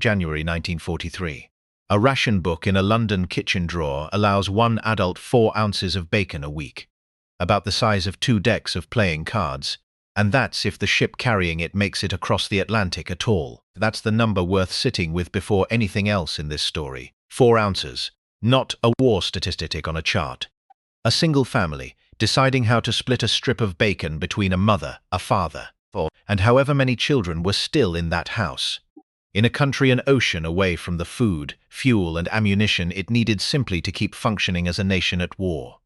January 1943. A ration book in a London kitchen drawer allows one adult 4 ounces of bacon a week, about the size of 2 decks of playing cards, and that's if the ship carrying it makes it across the Atlantic at all. That's the number worth sitting with before anything else in this story. 4 ounces, not a war statistic on a chart. A single family deciding how to split a strip of bacon between a mother, a father, and however many children were still in that house. In a country an ocean away from the food, fuel and ammunition it needed simply to keep functioning as a nation at war.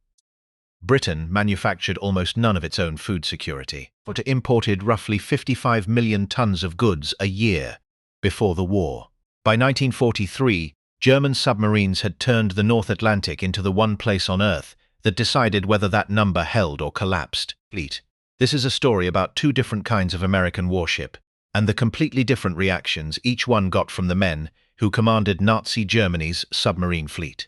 Britain manufactured almost none of its own food security, but it imported roughly 55 million tons of goods a year before the war. By 1943, German submarines had turned the North Atlantic into the one place on Earth that decided whether that number held or collapsed. Fleet. This is a story about 2 different kinds of American warship, and the completely different reactions each one got from the men who commanded Nazi Germany's submarine fleet.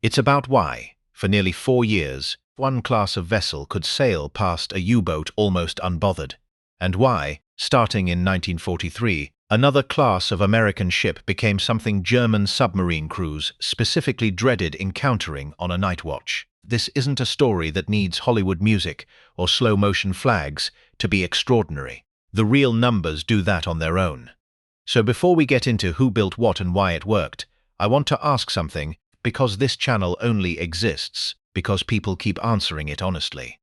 It's about why, for nearly 4 years, one class of vessel could sail past a U-boat almost unbothered, and why, starting in 1943, another class of American ship became something German submarine crews specifically dreaded encountering on a night watch. This isn't a story that needs Hollywood music or slow-motion flags to be extraordinary. The real numbers do that on their own. So before we get into who built what and why it worked, I want to ask something, because this channel only exists because people keep answering it honestly.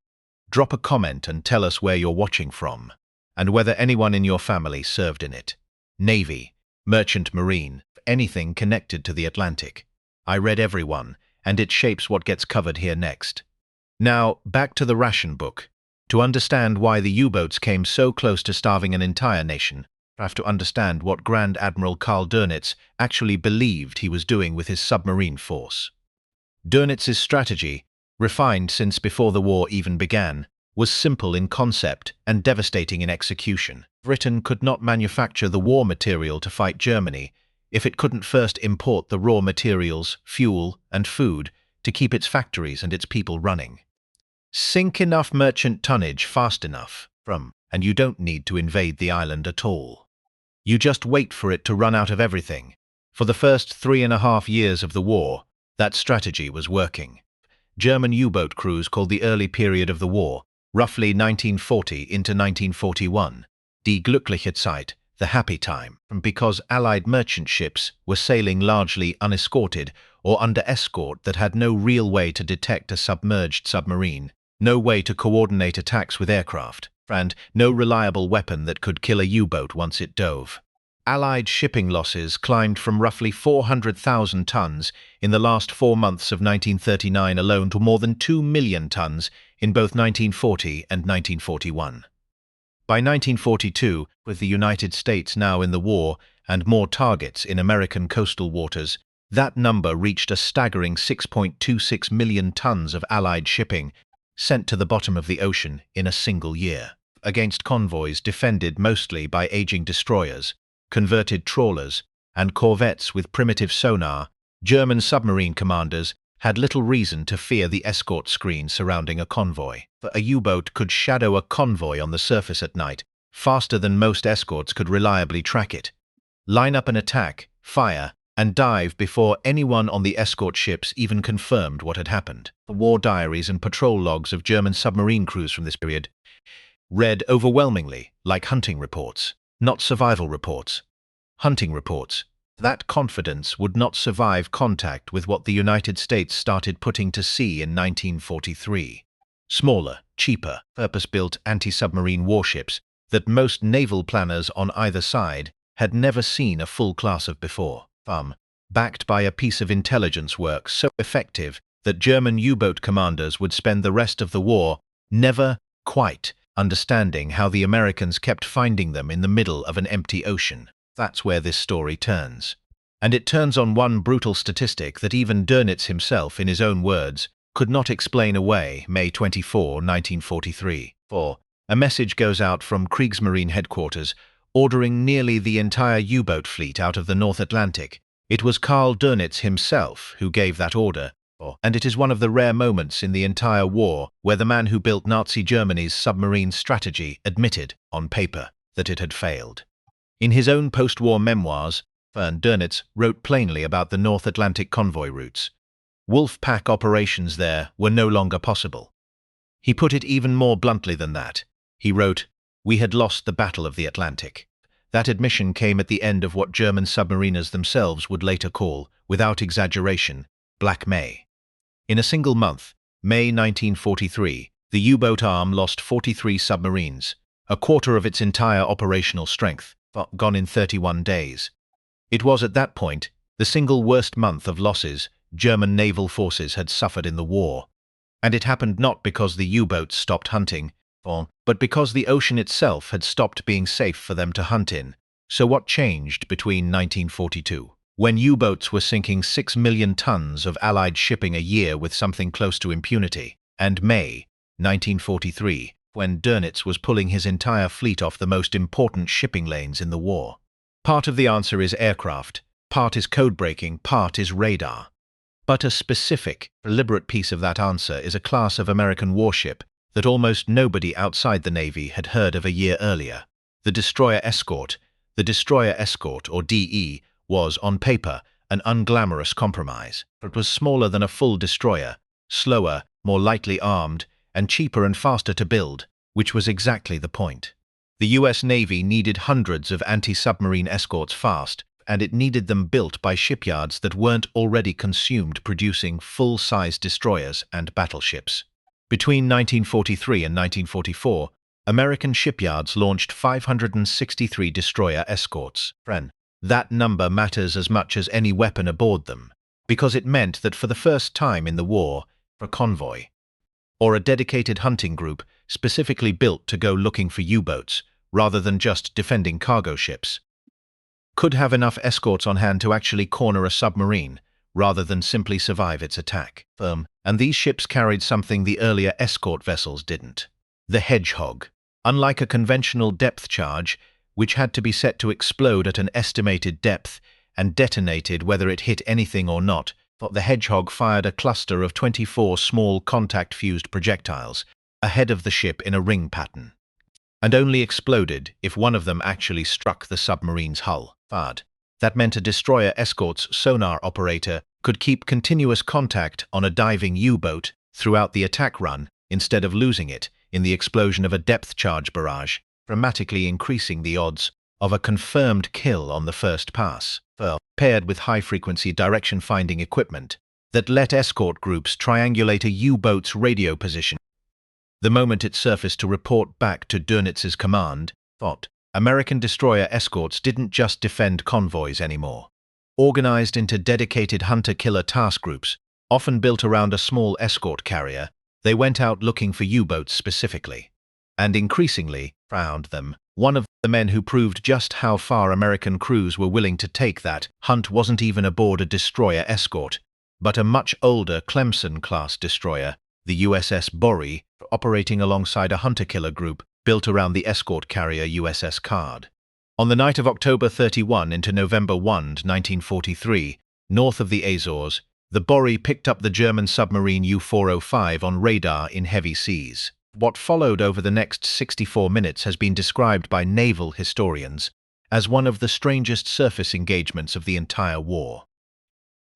Drop a comment and tell us where you're watching from, and whether anyone in your family served in it. Navy, Merchant Marine, anything connected to the Atlantic. I read every one, and it shapes what gets covered here next. Now, back to the ration book. To understand why the U-boats came so close to starving an entire nation, you have to understand what Grand Admiral Karl Dönitz actually believed he was doing with his submarine force. Dönitz's strategy, refined since before the war even began, was simple in concept and devastating in execution. Britain could not manufacture the war material to fight Germany if it couldn't first import the raw materials, fuel, and food to keep its factories and its people running. Sink enough merchant tonnage fast enough and you don't need to invade the island at all. You just wait for it to run out of everything. For the first 3.5 years of the war, that strategy was working. German U-boat crews called the early period of the war, roughly 1940 into 1941, die glückliche Zeit, the happy time, because Allied merchant ships were sailing largely unescorted or under escort that had no real way to detect a submerged submarine, no way to coordinate attacks with aircraft, and no reliable weapon that could kill a U-boat once it dove. Allied shipping losses climbed from roughly 400,000 tons in the last 4 months of 1939 alone to more than 2 million tons in both 1940 and 1941. By 1942, with the United States now in the war and more targets in American coastal waters, that number reached a staggering 6.26 million tons of Allied shipping sent to the bottom of the ocean in a single year, against convoys defended mostly by aging destroyers, converted trawlers, and corvettes with primitive sonar. German submarine commanders had little reason to fear the escort screen surrounding a convoy. A U-boat could shadow a convoy on the surface at night, faster than most escorts could reliably track it, line up an attack, fire, and dive before anyone on the escort ships even confirmed what had happened. The war diaries and patrol logs of German submarine crews from this period read overwhelmingly like hunting reports, not survival reports. Hunting reports. That confidence would not survive contact with what the United States started putting to sea in 1943. Smaller, cheaper, purpose-built anti-submarine warships that most naval planners on either side had never seen a full class of before. Backed by a piece of intelligence work so effective that German U-boat commanders would spend the rest of the war never quite understanding how the Americans kept finding them in the middle of an empty ocean. That's where this story turns. And it turns on one brutal statistic that even Dönitz himself, in his own words, could not explain away. May 24, 1943. A message goes out from Kriegsmarine headquarters ordering nearly the entire U-boat fleet out of the North Atlantic. It was Karl Dönitz himself who gave that order, and it is one of the rare moments in the entire war where the man who built Nazi Germany's submarine strategy admitted, on paper, that it had failed. In his own post-war memoirs, Dönitz wrote plainly about the North Atlantic convoy routes. Wolf pack operations there were no longer possible. He put it even more bluntly than that. He wrote, "We had lost the Battle of the Atlantic." That admission came at the end of what German submariners themselves would later call, without exaggeration, Black May. In a single month, May 1943, the U-boat arm lost 43 submarines, a quarter of its entire operational strength, gone in 31 days. It was at that point the single worst month of losses German naval forces had suffered in the war. And it happened not because the U-boats stopped hunting, but because the ocean itself had stopped being safe for them to hunt in. So what changed between 1942, when U-boats were sinking 6 million tons of Allied shipping a year with something close to impunity, and May 1943, when Dönitz was pulling his entire fleet off the most important shipping lanes in the war? Part of the answer is aircraft, part is code-breaking, part is radar. But a specific, deliberate piece of that answer is a class of American warship that almost nobody outside the Navy had heard of a year earlier. The Destroyer Escort. The Destroyer Escort, or DE, was, on paper, an unglamorous compromise. It was smaller than a full destroyer, slower, more lightly armed, and cheaper and faster to build, which was exactly the point. The US Navy needed hundreds of anti-submarine escorts fast, and it needed them built by shipyards that weren't already consumed producing full-size destroyers and battleships. Between 1943 and 1944, American shipyards launched 563 destroyer escorts. That number matters as much as any weapon aboard them, because it meant that for the first time in the war, a convoy, or a dedicated hunting group specifically built to go looking for U-boats, rather than just defending cargo ships, could have enough escorts on hand to actually corner a submarine, rather than simply survive its attack. And these ships carried something the earlier escort vessels didn't. The Hedgehog. Unlike a conventional depth charge, which had to be set to explode at an estimated depth and detonated whether it hit anything or not, the Hedgehog fired a cluster of 24 small contact-fused projectiles ahead of the ship in a ring pattern, and only exploded if one of them actually struck the submarine's hull. That meant a destroyer escort's sonar operator could keep continuous contact on a diving U-boat throughout the attack run instead of losing it in the explosion of a depth charge barrage, dramatically increasing the odds of a confirmed kill on the first pass, paired with high-frequency direction-finding equipment that let escort groups triangulate a U-boat's radio position the moment it surfaced to report back to Dönitz's command. American destroyer escorts didn't just defend convoys anymore. Organized into dedicated hunter-killer task groups, often built around a small escort carrier, they went out looking for U-boats specifically. And increasingly, found them. One of the men who proved just how far American crews were willing to take that hunt wasn't even aboard a destroyer escort, but a much older Clemson-class destroyer, the USS Borie, operating alongside a hunter-killer group built around the escort carrier USS Card. On the night of October 31 into November 1, 1943, north of the Azores, the Borie picked up the German submarine U-405 on radar in heavy seas. What followed over the next 64 minutes has been described by naval historians as one of the strangest surface engagements of the entire war.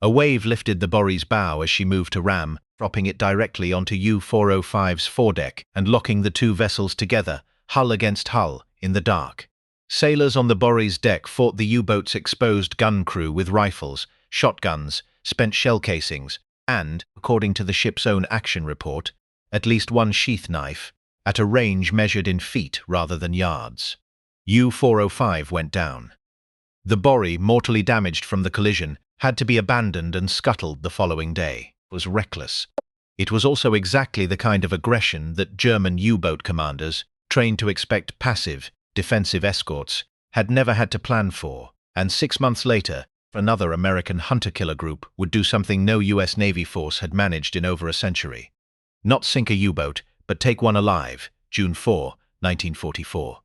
A wave lifted the Borie's bow as she moved to ram, dropping it directly onto U-405's foredeck and locking the two vessels together, hull against hull, in the dark. Sailors on the Borie's deck fought the U-boat's exposed gun crew with rifles, shotguns, spent shell casings, and, according to the ship's own action report, at least one sheath knife, at a range measured in feet rather than yards. U-405 went down. The Borie, mortally damaged from the collision, had to be abandoned and scuttled the following day. It was reckless. It was also exactly the kind of aggression that German U-boat commanders, trained to expect passive, defensive escorts, had never had to plan for, and 6 months later, another American hunter-killer group would do something no US Navy force had managed in over a century. Not sink a U-boat, but take one alive, June 4, 1944.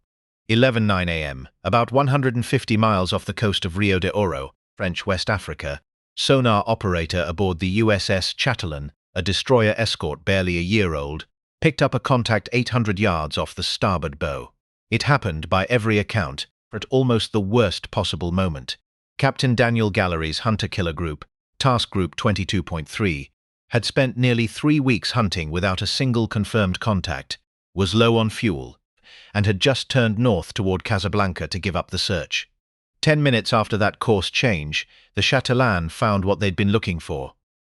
11:09 a.m., about 150 miles off the coast of Rio de Oro, French West Africa, sonar operator aboard the USS Chatelain, a destroyer escort barely a year old, picked up a contact 800 yards off the starboard bow. It happened, by every account, at almost the worst possible moment. Captain Daniel Gallery's hunter-killer group, Task Group 22.3, had spent nearly 3 weeks hunting without a single confirmed contact, was low on fuel, and had just turned north toward Casablanca to give up the search. 10 minutes after that course change, the Chatelaine found what they'd been looking for.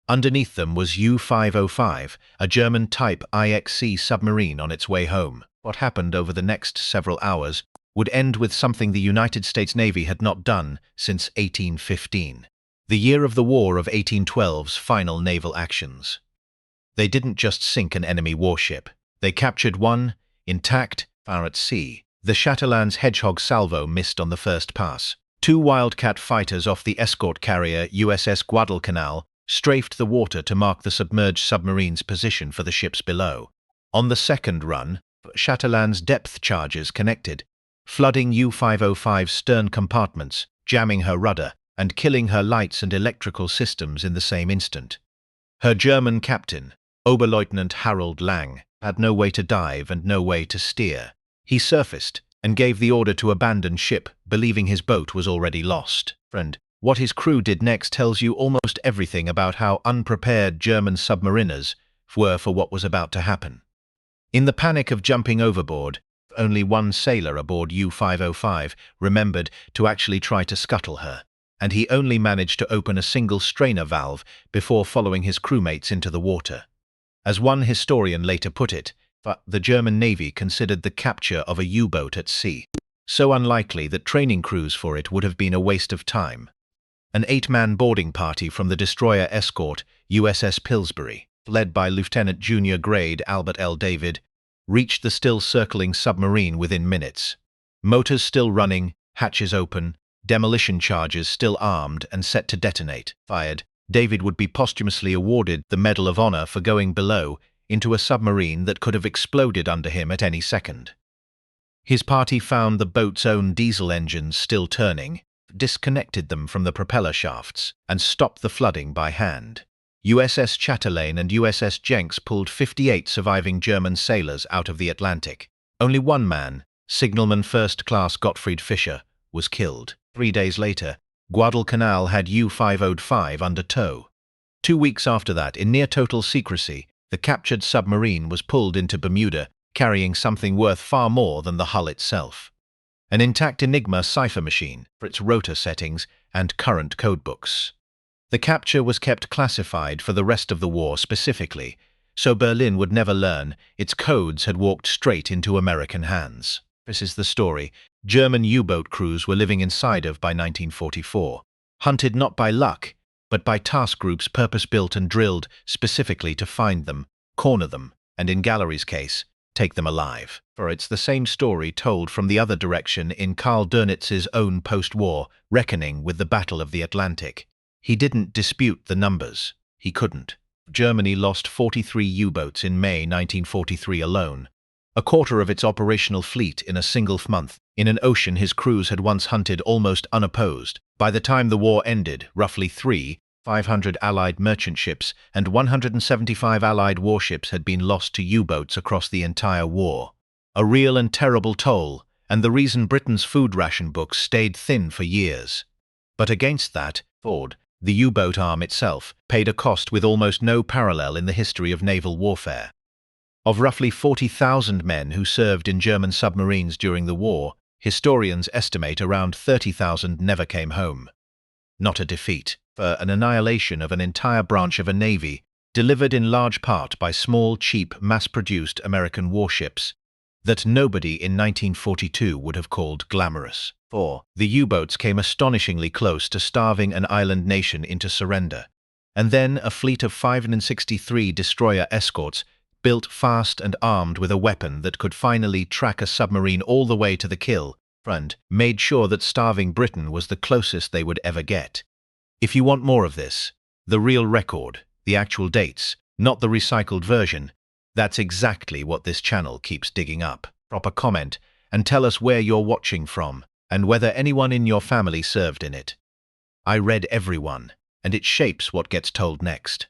Underneath them was U-505, a German Type IXC submarine on its way home. What happened over the next several hours would end with something the United States Navy had not done since 1815, the year of the War of 1812's final naval actions. They didn't just sink an enemy warship. They captured one, intact, far at sea. The Chatelaine's Hedgehog salvo missed on the first pass. 2 Wildcat fighters off the escort carrier USS Guadalcanal strafed the water to mark the submerged submarine's position for the ships below. On the second run, Chatelaine's depth charges connected, flooding U-505's stern compartments, jamming her rudder, and killing her lights and electrical systems in the same instant. Her German captain, Oberleutnant Harald Lang, had no way to dive and no way to steer. He surfaced and gave the order to abandon ship, believing his boat was already lost. What his crew did next tells you almost everything about how unprepared German submariners were for what was about to happen. In the panic of jumping overboard, only one sailor aboard U-505 remembered to actually try to scuttle her, and he only managed to open a single strainer valve before following his crewmates into the water. As one historian later put it, the German Navy considered the capture of a U-boat at sea so unlikely that training crews for it would have been a waste of time. An 8-man boarding party from the destroyer Escort, USS Pillsbury, led by Lieutenant Junior Grade Albert L. David, reached the still circling submarine within minutes. Motors still running, hatches open, demolition charges still armed and set to detonate. Fired, David would be posthumously awarded the Medal of Honor for going below into a submarine that could have exploded under him at any second. His party found the boat's own diesel engines still turning, disconnected them from the propeller shafts, and stopped the flooding by hand. USS Chatelaine and USS Jenks pulled 58 surviving German sailors out of the Atlantic. Only one man, signalman First Class Gottfried Fischer, was killed. 3 days later, Guadalcanal had U-505 under tow. 2 weeks after that, in near-total secrecy, the captured submarine was pulled into Bermuda, carrying something worth far more than the hull itself. An intact Enigma cipher machine for its rotor settings and current codebooks. The capture was kept classified for the rest of the war specifically, so Berlin would never learn its codes had walked straight into American hands. This is the story German U-boat crews were living inside of by 1944, hunted not by luck, but by task groups purpose-built and drilled specifically to find them, corner them, and in Gallery's case, take them alive. For it's the same story told from the other direction in Karl Dönitz's own post-war reckoning with the Battle of the Atlantic. He didn't dispute the numbers. He couldn't. Germany lost 43 U-boats in May 1943 alone, a quarter of its operational fleet in a single month, in an ocean his crews had once hunted almost unopposed. By the time the war ended, roughly 500 Allied merchant ships and 175 Allied warships had been lost to U-boats across the entire war. A real and terrible toll, and the reason Britain's food ration books stayed thin for years. But against that, Ford, the U-boat arm itself, paid a cost with almost no parallel in the history of naval warfare. Of roughly 40,000 men who served in German submarines during the war, historians estimate around 30,000 never came home. Not a defeat, for an annihilation of an entire branch of a navy, delivered in large part by small, cheap, mass-produced American warships that nobody in 1942 would have called glamorous. For the U-boats came astonishingly close to starving an island nation into surrender, and then a fleet of 563 destroyer escorts, built fast and armed with a weapon that could finally track a submarine all the way to the kill, made sure that starving Britain was the closest they would ever get. If you want more of this, the real record, the actual dates, not the recycled version, that's exactly what this channel keeps digging up. Drop a comment and tell us where you're watching from and whether anyone in your family served in it. I read every one, and it shapes what gets told next.